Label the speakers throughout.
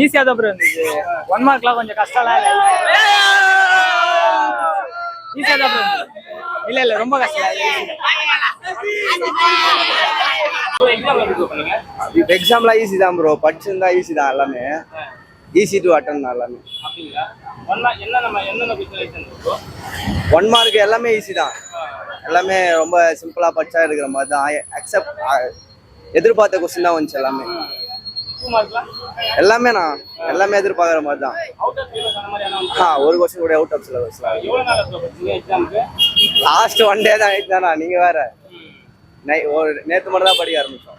Speaker 1: ஈஸியா தான் ப்ரோ இருந்துச்சு. 1 மார்க்லாம் கொஞ்சம் கஷ்டம்லாம் இல்லை. ஈஸியா தான் ப்ரோ. இல்ல ரொம்ப கஷ்டம்.
Speaker 2: எக்ஸாம்லாம் ஈஸி தான் ப்ரோ. படிச்சிருந்தா ஈஸி தான் எல்லாமே. ஈஸி டு அட்டன் எல்லாமே. 1 மார்க் எல்லாமே ஈஸி தான். எல்லாமே ரொம்ப சிம்பிளா படிச்சா இருக்கிற மாதிரி தான். அக்செப்ட் எதிர்பார்த்த கொஸ்டின் தான் வந்துச்சு எல்லாமே. எல்லாமே நான் எல்லாமே எதிர்பார்க்குற மாதிரி தான். ஒரு கொஸ்டின் கூட அவுட் ஆஃப் சிலபஸ். லாஸ்ட் 1 டே தான் தானா. நீங்க வேற நேற்று மட்டும் தான் படிக்க ஆரம்பிச்சோம்.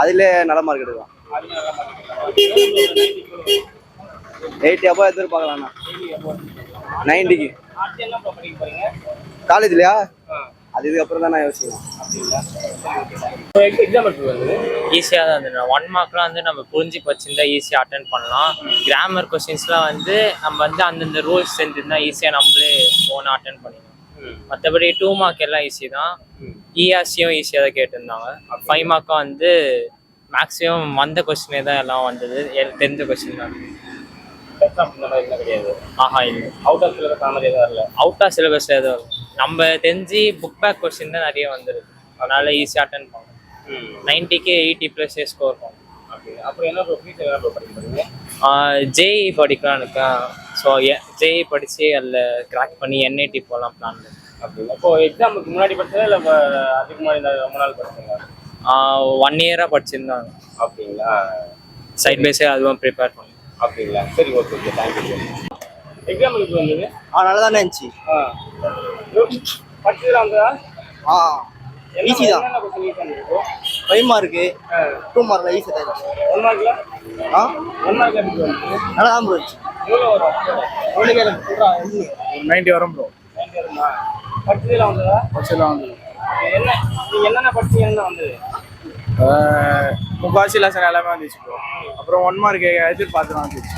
Speaker 2: அதுல நல்ல மார்க் எடுக்கலாம். 80 அப்போ எதிர்பார்க்கலாம்ண்ணா. 90க்கு காலேஜ்லையா? அது இதுக்கப்புறம் தான் நான் யோசிக்கலாம்.
Speaker 3: ஈஸியாக தான் இருந்தது. 1 மார்க்லாம் வந்து நம்ம புரிஞ்சு வச்சுருந்தா ஈஸியாக அட்டன் பண்ணலாம். கிராமர் கொஸ்டின்ஸ்லாம் வந்து நம்ம வந்து அந்தந்த ரூல்ஸ் செஞ்சுருந்தா ஈஸியாக நம்மளே ஓனாக அட்டன் பண்ணிடலாம். மற்றபடி 2 மார்க் எல்லாம் ஈஸி தான். இஆர்சியும் ஈஸியாக தான் கேட்டிருந்தாங்க. 5 மார்க்கும் வந்து மேக்ஸிமம் வந்த கொஸ்டினே தான் எல்லாம் வந்தது. தெரிஞ்ச கொஸ்டின் தான். கிடையாது. இல்லை. அவுட் ஆஃப் சிலபஸ் எதுவும் வரல. அவுட் ஆஃப் சிலபஸ் எதுவும் நம்ம தெரிஞ்சு புக் பேக் கொஸ்டின் தான் நிறைய வந்துருக்கு. அதனால ஈஸியாக அட்டன் பண்ணலாம். 90க்கு 80+ ஸ்கோர் பண்ணும். அப்புறம் என்ன படிக்கிறீங்க? ஜேஇ படிக்கலான்னு இருக்கேன். ஸோ ஜேஇ படித்து அதில் கிராக் பண்ணி என்ஐடி போகலாம் பிளான் பண்ணி. அப்படிங்களா? இப்போ எக்ஸாமுக்கு முன்னாடி படிச்சதா இல்லை அதுக்கு முன்னாடி ரொம்ப நாள் படிச்சீங்களா? 1 இயராக படிச்சிருந்தாங்க. அப்படிங்களா? சைட் பை சைட் அதுவும் ப்ரிப்பேர் பண்ணி. அப்படிங்களா? சரி, ஓகே, தேங்க்யூ. எக்ஸாம் எப்படி வந்தது?
Speaker 2: நல்லா தானே இருந்துச்சு.
Speaker 3: படிச்சதுலாம் வந்ததா?
Speaker 2: ஈஸி தான். 5 மார்க்கு 2 மார்க்ல ஈஸி தான் இருந்துச்சு.
Speaker 3: 1 மார்க்ல 1 மார்க் எப்படி வந்து
Speaker 2: நல்லா தான் இருந்துச்சு.
Speaker 3: எவ்வளோ வரும்?
Speaker 1: 90 வரும் ப்ரோ.
Speaker 3: 90 வருமா? படிச்சதுலாம் வந்ததா?
Speaker 1: படிச்சதுலாம் வந்தது.
Speaker 3: என்ன நீங்கள் என்னென்ன படிச்சீங்கன்னு வந்தது?
Speaker 1: முக்கால்வாசி லெசன் எல்லாமே வந்துச்சு ப்ரோ. அப்புறம் 1 மார்க் எதிர்பார்த்து வந்துச்சு.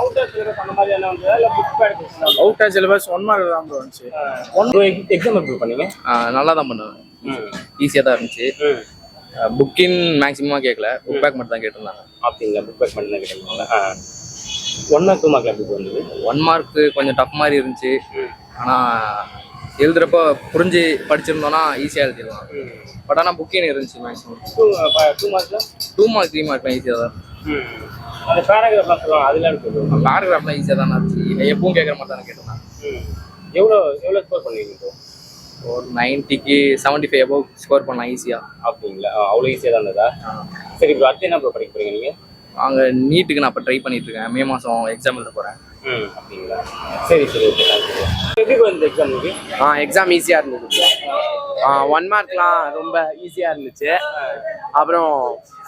Speaker 3: அவுட் ஆஃப் சிலபஸ் அந்த மாதிரி என்ன வந்ததா இல்லை book back?
Speaker 1: Out of syllabus 1 mark தான் ப்ரோ வந்துச்சு.
Speaker 3: எக்ஸாம் எப்படி பண்ணீங்க?
Speaker 4: நல்லா தான் பண்ணுவேன். ஈஸியாக தான் இருந்துச்சு. புக்கின் மேக்ஸிமமாக கேட்கல, புக் பேக் மட்டும் தான் கேட்டிருந்தாங்க.
Speaker 3: அப்படிங்களா? புக் பேக் மட்டும் தான் கேட்டிருந்தாங்களா? 1 மார்க் 2 மார்க் எப்படி வந்தது?
Speaker 4: 1 மார்க்கு கொஞ்சம் டஃப் மாதிரி இருந்துச்சு. ஆனால் எழுதுறப்ப புரிஞ்சு படிச்சிருந்தோன்னா ஈஸியாக எழுதிடலாம். பட் ஆனால் புக்கின் இருந்துச்சு மேக்ஸிமம்.
Speaker 3: 2 மார்க்லாம்
Speaker 4: 2 மார்க் 3 மார்க்லாம் ஈஸியாக தான்.
Speaker 3: அந்த பேராகிராஃப்லாம் சொல்லுவாங்க, அதெல்லாம் சொல்லுவாங்க.
Speaker 4: பேராகிராஃப்லாம் ஈஸியாக தான் இருந்துச்சு. எப்பவும் கேட்குற மாதிரி தானே கேட்டிருந்தாங்க.
Speaker 3: எவ்வளோ ஸ்கோர் பண்ணுவீங்க இப்போ?
Speaker 4: ஒரு 90க்கு 75 எபோவ் ஸ்கோர் பண்ணலாம் ஈஸியாக.
Speaker 3: அப்படிங்களா? அவ்வளோ ஈஸியாக தான் இருந்ததா? சரி, இப்போ அடுத்து என்ன படிக்க போகிறீங்க நீங்கள்?
Speaker 4: அங்கே நீட்டுக்கு நான் இப்போ ட்ரை பண்ணிட்டு இருக்கேன். மே மாதம் எக்ஸாம் எழுத போகிறேன்.
Speaker 3: அப்படிங்களா? சரி, ஓகே. எப்படி போயிருந்தது எக்ஸாமுக்கு?
Speaker 5: எக்ஸாம் ஈஸியாக இருந்தது. 1 மார்க்லாம் ரொம்ப ஈஸியாக இருந்துச்சு. அப்புறம்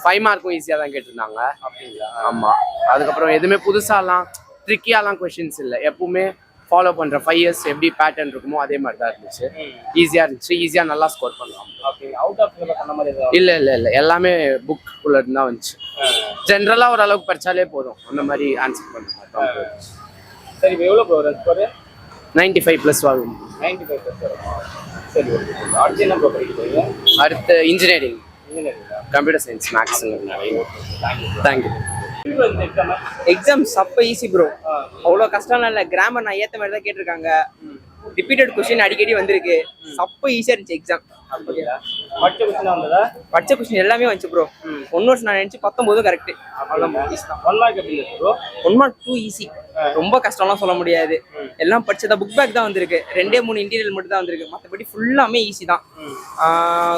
Speaker 5: 5 மார்க்கும் ஈஸியாக தான் கேட்டிருந்தாங்க.
Speaker 3: அப்படிங்களா?
Speaker 5: ஆமாம். அதுக்கப்புறம் எதுவுமே புதுசாலாம் ட்ரிக்கியாலாம் கொஷின்ஸ் இல்லை. எப்பவுமே ஃபாலோ பண்ணுற 5 இயர்ஸ் எப்படி பேட்டர்ன் இருக்குமோ அதே மாதிரி தான் இருந்துச்சு. ஈஸியாக இருந்துச்சு. ஈஸியாக நல்லா ஸ்கோர் பண்ணலாம்.
Speaker 3: அவுட் ஆஃப் சிலபஸ் அந்த மாதிரி
Speaker 5: இல்லை எல்லாமே புக்குள்ளே இருந்து தான் வந்துச்சு. ஜென்ரலாக ஓரளவுக்கு படித்தாலே போதும். அந்த மாதிரி ஆன்சர் பண்ணுற மாதிரி தான் போயிடுச்சு.
Speaker 3: சரி, இப்போ எவ்வளோ போகிறேன் ஸ்கோர்?
Speaker 5: 95+ வரும்.
Speaker 3: 95+ வரும். சரி, ஓகே. அடுத்து என்ன படிக்க போகிறீங்க?
Speaker 5: அடுத்து engineering, computer science, maths. Thank you.
Speaker 6: Exam சப்ப ஈஸி ப்ரோ. அவ்வளோ கஷ்டம்லாம் இல்லை. கிராமர் நான் ஏற்ற மாதிரி தான் கேட்டிருக்காங்க. ரிப்பீட்டட் கொஸ்டின் அடிக்கடி வந்திருக்கு. சப்ப ஈஸியாக இருந்துச்சு எக்ஸாம். படிச்ச கொஸ்டின் எல்லாமே வந்துச்சு ப்ரோ. 1 வருஷம் நான் நினச்சி 19 கரெக்ட். அவ்வளோ
Speaker 3: 1 மார்க் எப்படி ப்ரோ?
Speaker 6: 1 mark 2 easy. ரொம்ப கஷ்டம்லாம் சொல்ல முடியாது. எல்லாம் படிச்சதா புக் பேக் தான் வந்திருக்கு. 2-3 இன்டீரியல் மட்டும் தான் வந்திருக்கு. மற்றபடி ஃபுல்லாமே ஈஸி தான்.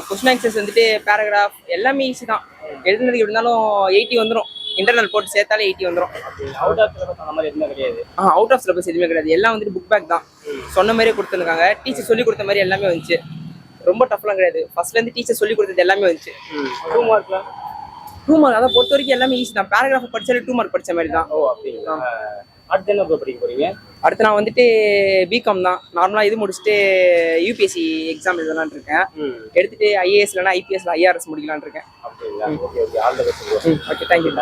Speaker 6: கொஸ்டின் ஆன்சர்ஸ் வந்துட்டு பேராகிராஃப் எல்லாமே ஈஸி தான். எழுதுனதுக்கு எப்படி இருந்தாலும் 80 வந்துடும். இன்டர்னல் போட்டு சேர்த்தாலே 80 வந்துடும்.
Speaker 3: அவுட் ஆஃப் சிலபஸ் அந்த மாதிரி எதுவுமே கிடையாது.
Speaker 6: அவுட் ஆஃப் சிலபஸ் எதுவுமே கிடையாது. எல்லாம் வந்துட்டு புக் பேக் தான். சொன்ன மாதிரியே கொடுத்துருக்காங்க. டீச்சர் சொல்லி கொடுத்த மாதிரி எல்லாமே வந்துச்சு. ரொம்ப டஃப்லாம் கிடையாது. ஃபர்ஸ்ட்லேருந்து டீச்சர் சொல்லி கொடுத்தது எல்லாமே வந்துச்சு.
Speaker 3: 2 மார்க்லாம்
Speaker 6: 2 மார்க் அதை பொறுத்த வரைக்கும் எல்லாமே ஈஸி தான். பேராகிராஃப் படிச்சாலே 2 மார்க் படிச்ச மாதிரி தான்.
Speaker 3: ஓ, அப்படிங்களா? அடுத்து என்ன படிக்க போறீங்க?
Speaker 6: அடுத்து நான் வந்துட்டு பிகாம் தான். நார்மலாக இது முடிச்சுட்டு யூபிஎஸ்சி எக்ஸாம் எழுதலான் இருக்கேன். எடுத்துட்டு ஐஏஎஸ் இல்லைனா ஐபிஎஸ்ல ஐஆர்எஸ் முடிக்கலான் இருக்கேன்.
Speaker 3: அப்படிங்களா? Okay, all the best.
Speaker 6: Okay, thank you.